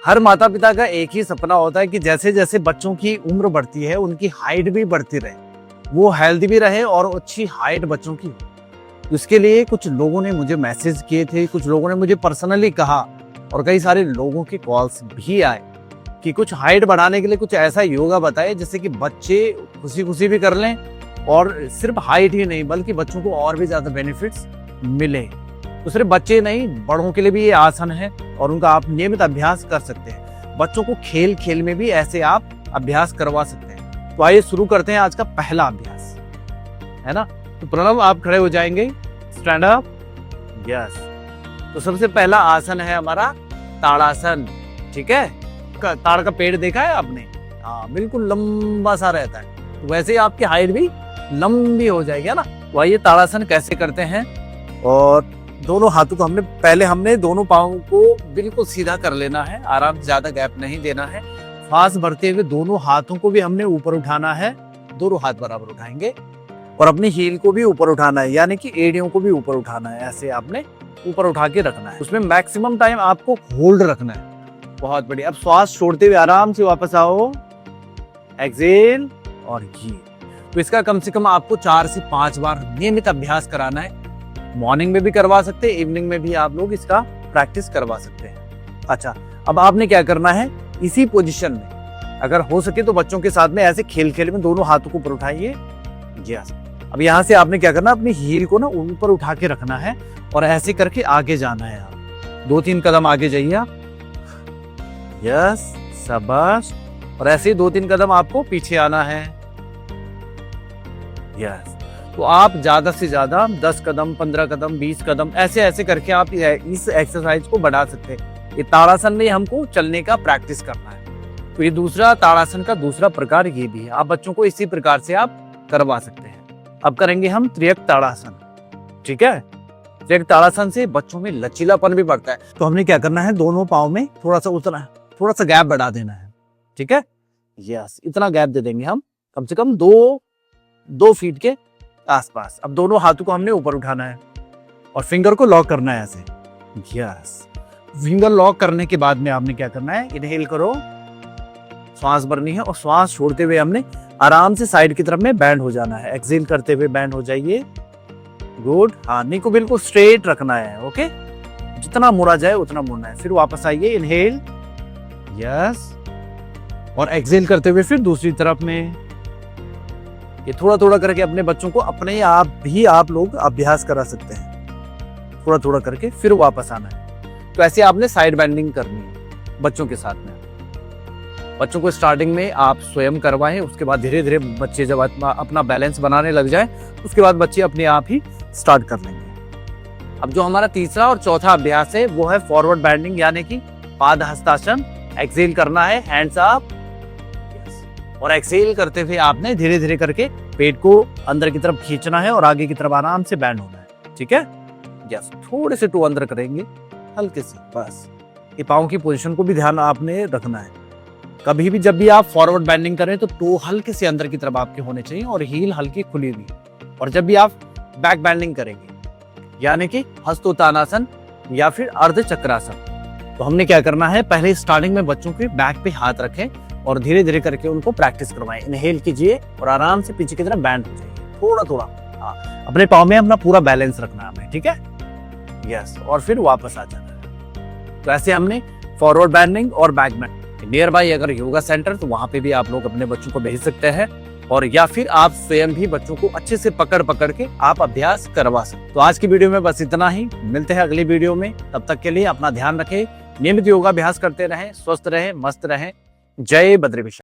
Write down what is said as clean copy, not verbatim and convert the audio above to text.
हर माता पिता का एक ही सपना होता है कि जैसे जैसे बच्चों की उम्र बढ़ती है उनकी हाइट भी बढ़ती रहे, वो हेल्दी भी रहे और अच्छी हाइट बच्चों की हो। इसके लिए कुछ लोगों ने मुझे मैसेज किए थे, कुछ लोगों ने मुझे पर्सनली कहा और कई सारे लोगों के कॉल्स भी आए कि कुछ हाइट बढ़ाने के लिए कुछ ऐसा योगा बताए जिससे कि बच्चे खुशी खुशी भी कर लें और सिर्फ हाइट ही नहीं बल्कि बच्चों को और भी ज्यादा बेनिफिट्स मिले। तो सिर्फ बच्चे नहीं, बड़ों के लिए भी ये आसन है और उनका आप नियमित अभ्यास कर सकते हैं। बच्चों को खेल खेल में भी ऐसे आप अभ्यास करवा सकते हैं। तो आइए शुरू करते हैं आज का पहला अभ्यास, है ना। तो प्रणव आप खड़े हो जाएंगे, स्टैंड अप, यस। तो सबसे पहला आसन है हमारा ताड़ासन, ठीक है। ताड़ का पेड़ देखा है आपने? हाँ, बिल्कुल लंबा सा रहता है, तो वैसे ही आपकी हाइट भी लंबी हो जाएगी, है ना। तो आइए ताड़ासन कैसे करते हैं। और दोनों हाथों को हमने दोनों पाँव को बिल्कुल सीधा कर लेना है, आराम से, ज्यादा गैप नहीं देना है। सांस भरते हुए दोनों हाथों को भी हमने ऊपर उठाना है, दोनों हाथ बराबर उठाएंगे और अपनी हील को भी ऊपर उठाना है, यानी कि एड़ियों को भी ऊपर उठाना है। ऐसे आपने ऊपर उठा के रखना है, उसमें मैक्सिमम टाइम आपको होल्ड रखना है। बहुत बढ़िया। अब श्वास छोड़ते हुए आराम से वापस आओ, एक्सेल और ये। तो इसका कम से कम आपको 4 से 5 बार नियमित अभ्यास कराना है। मॉर्निंग में भी करवा सकते हैं, इवनिंग में भी आप लोग इसका प्रैक्टिस करवा सकते हैं। अच्छा, अब आपने क्या करना है, इसी पोजीशन में अगर हो सके तो बच्चों के साथ में ऐसे खेल खेल में दोनों हाथों को ऊपर उठाइए, यस। अब यहाँ से आपने क्या करना, अपनी हील को ना ऊपर उठा के रखना है और ऐसे करके आगे जाना है। आप 2-3 कदम आगे जाइए आप, यस, शाबाश। और ऐसे ही 2-3 कदम आपको पीछे आना है, यस। तो आप ज्यादा से ज्यादा 10 कदम, 15 कदम, 20 कदम ऐसे ऐसे करके आप इस एक्सरसाइज को बढ़ा सकते हैं। ये ताड़ासन में हमको चलने का प्रैक्टिस करना है। तो ये दूसरा ताड़ासन का दूसरा प्रकार ये भी है, आप बच्चों को इसी प्रकार से आप करवा सकते हैं। अब करेंगे हम त्रियक ताड़ासन, ठीक है। त्रियक ताड़ासन से बच्चों में लचीलापन भी बढ़ता है। तो हमने क्या करना है, दोनों पाँव में थोड़ा सा गैप बढ़ा देना है, ठीक है, यस। इतना गैप दे देंगे हम, कम से कम 2 फीट के आसपास। अब दोनों हाथों को हमने ऊपर उठाना है और फिंगर को लॉक करना है ऐसे, यस। फिंगर लॉक करने के बाद में आपने क्या करना है, इनहेल करो, श्वास भरनी है और श्वास छोड़ते हुए हमने आराम से साइड की तरफ में बैंड हो जाना है। एक्सेल करते हुए बैंड हो जाइए, गुड। हाँ, नी को बिल्कुल स्ट्रेट रखना है, ओके। जितना मुड़ा जाए उतना मुड़ना है। फिर वापस आइए, इनहेल, यस, और एक्सेल करते हुए फिर दूसरी तरफ में। ये थोड़ा थोड़ा करके अपने बच्चों को अपने आप भी आप लोग अभ्यास करा सकते हैं, थोड़ा थोड़ा करके फिर वापस आना है। तो ऐसे आपने साइड बेंडिंग करनी है बच्चों के साथ में। बच्चों को स्टार्टिंग में आप स्वयं करवाएं, उसके बाद धीरे धीरे बच्चे जब अपना बैलेंस बनाने लग जाए उसके बाद बच्चे अपने आप ही स्टार्ट कर लेंगे। अब जो हमारा तीसरा और चौथा अभ्यास है वो है फॉरवर्ड बेंडिंग, यानी कि पाद हस्तासन। एक्सेल करना है, हैंड्स अप, और एक्सेल करते हुए आपने धीरे धीरे करके पेट को अंदर की तरफ खींचना है और आगे की तरफ आराम से बैंड होना है, ठीक है, यस। थोड़े से टो अंदर करेंगे, हल्के से, बस। ये पाँव की पोजीशन को भी ध्यान आपने रखना है। कभी भी जब भी आप फॉरवर्ड बेंडिंग करें तो टो हल्के से अंदर की तरफ आपके होने चाहिए और हील हल्की खुली हुई। और जब भी आप बैक बेंडिंग करेंगे, यानी कि हस्तोत्थानासन या फिर अर्ध चक्रासन, तो हमने क्या करना है, पहले स्टार्टिंग में बच्चों के बैक पे हाथ रखें और धीरे धीरे करके उनको प्रैक्टिस करवाएं। इनहेल कीजिए और आराम से पीछे की तरफ बैंड हो जाइए, थोड़ा थोड़ा। हाँ, अपने पाँव में अपना पूरा बैलेंस रखना है हमें, ठीक है, यस। और फिर वापस आ जाना है। तो ऐसे हमने फॉरवर्ड बेंडिंग और बैक बेंडिंग। नियर बाई अगर योगा सेंटर तो वहां पे भी आप लोग अपने बच्चों को भेज सकते हैं, और या फिर आप स्वयं भी बच्चों को अच्छे से पकड़ के आप अभ्यास करवा सकते। तो आज की वीडियो में बस इतना ही, मिलते हैं अगली वीडियो में। तब तक के लिए अपना ध्यान रखें, नियमित योगाभ्यास करते रहें, स्वस्थ रहें, मस्त रहें। जय बद्री विशाल।